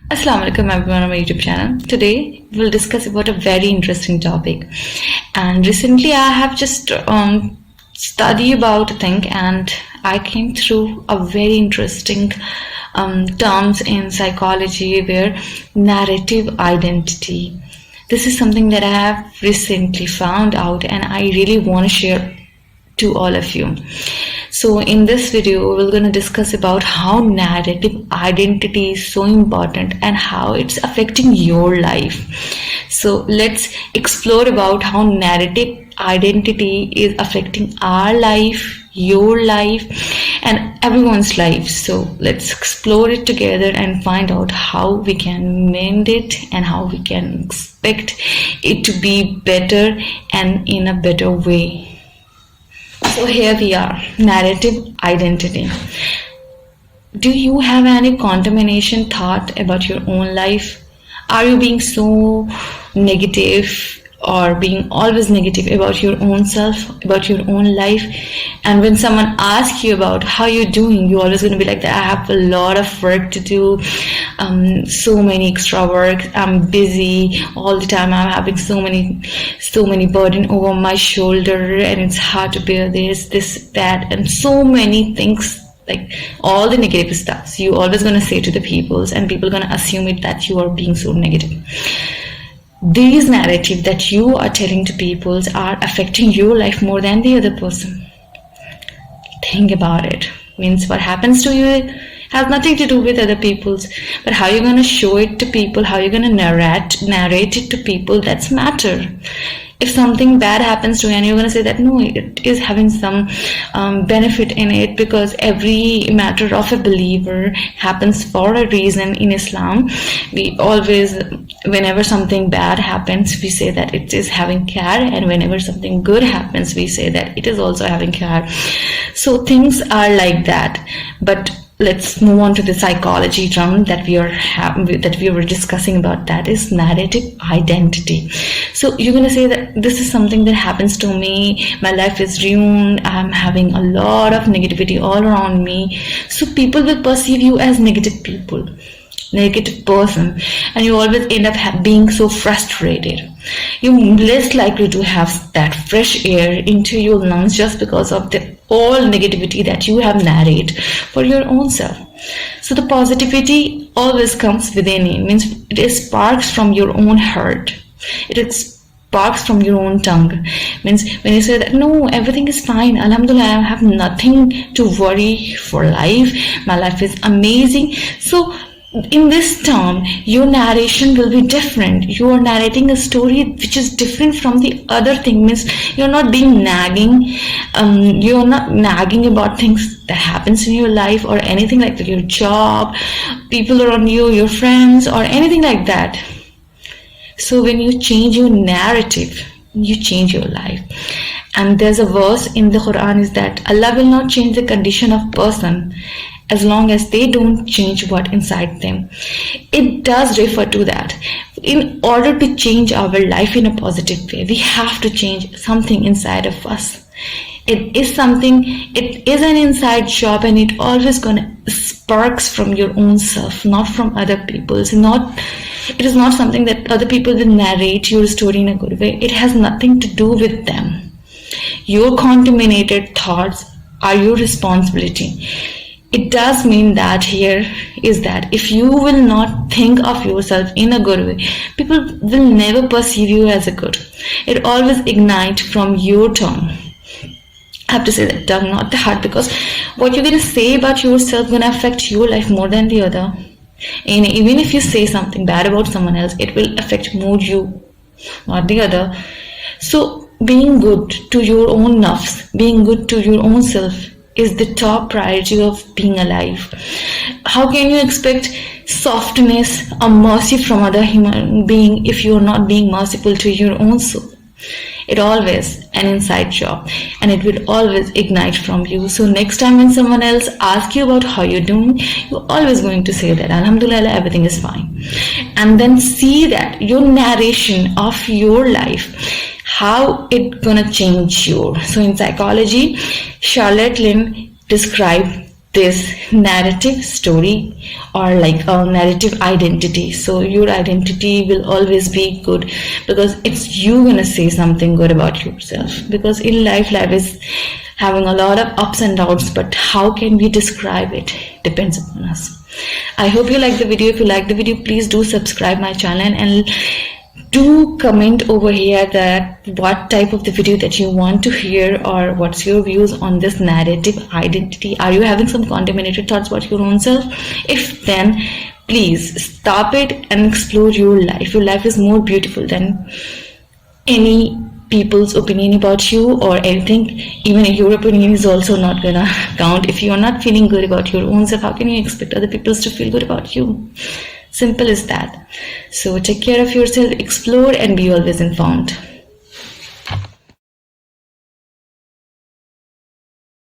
Assalamu alaikum everyone on my YouTube channel. Today we'll discuss about a very interesting topic. And recently I have just studied about a thing and I came through a very interesting terms in psychology where narrative identity. This is something that I have recently found out and I really want to share to all of you. So in this video we're going to discuss about how narrative identity is so important and how it's affecting your life. So let's explore about how narrative identity is affecting our life, your life, and everyone's life. So let's explore it together and find out how we can mend it and how we can expect it to be better and in a better way. So here we are, narrative identity. Do you have any contamination thought about your own life? Are you being so negative or being always negative about your own self, about your own life? And when someone asks you about how you're doing, you're always going to be like that. I have a lot of work to do, so many extra work. I'm busy all the time. I'm having so many burden over my shoulder, and it's hard to bear this, that, and so many things. Like all the negative stuff, you always gonna say to the peoples, and people gonna assume it that you are being so negative. These narratives that you are telling to people are affecting your life more than the other person. Think about it. Means what happens to you has nothing to do with other people's, but how you're gonna show it to people, how you're gonna narrate it to people, that's matter. If something bad happens to you and you're going to say that no, it is having some benefit in it, because every matter of a believer happens for a reason in Islam. We always, whenever something bad happens, we say that it is having care, and whenever something good happens, we say that it is also having care. So things are like that. But let's move on to the psychology term that we were discussing about, that is narrative identity. So you're going to say that this is something that happens to me, my life is ruined, I'm having a lot of negativity all around me. So people will perceive you as negative person, and you always end up being so frustrated. You're less likely to have that fresh air into your lungs just because of the all negativity that you have narrated for your own self. So the positivity always comes within you, means it sparks from your own heart, it sparks from your own tongue. Means when you say that no, everything is fine, alhamdulillah, I have nothing to worry for life, my life is amazing. So in this term, your narration will be different. You are narrating a story which is different from the other thing. Means you're not being nagging. You're not nagging about things that happens in your life or anything like that. Your job, people around you, your friends, or anything like that. So when you change your narrative, you change your life. And there's a verse in the Quran is that Allah will not change the condition of person as long as they don't change what inside them. It does refer to that. In order to change our life in a positive way, we have to change something inside of us. It is an inside job, and it always gonna sparks from your own self, not from other people's. It is not something that other people will narrate your story in a good way. It has nothing to do with them. Your contaminated thoughts are your responsibility. It does mean that here is that if you will not think of yourself in a good way, people will never perceive you as a good. It always ignites from your tongue. I have to say that tongue, not the heart, because what you're going to say about yourself will affect your life more than the other. And even if you say something bad about someone else, it will affect more you, not the other. So being good to your own nafs, being good to your own self, is the top priority of being alive. How can you expect softness or mercy from other human being if you are not being merciful to your own soul? It always an inside job, and it will always ignite from you. So next time when someone else asks you about how you're doing, you're always going to say that alhamdulillah, everything is fine. And then see that your narration of your life, how it gonna change you. So in psychology, Charlotte Lynn described this narrative story or like a narrative identity. So your identity will always be good because it's you gonna say something good about yourself. Because in life is having a lot of ups and downs, but how can we describe it depends upon us. I hope you like the video. If you like the video, please do subscribe my channel and do comment over here that what type of the video that you want to hear, or what's your views on this narrative identity. Are you having some contaminated thoughts about your own self? If then, please stop it and explore your life. Your life is more beautiful than any people's opinion about you or anything. Even your opinion is also not gonna count. If you're not feeling good about your own self, how can you expect other people to feel good about you? Simple as that. So take care of yourself, explore, and be always informed.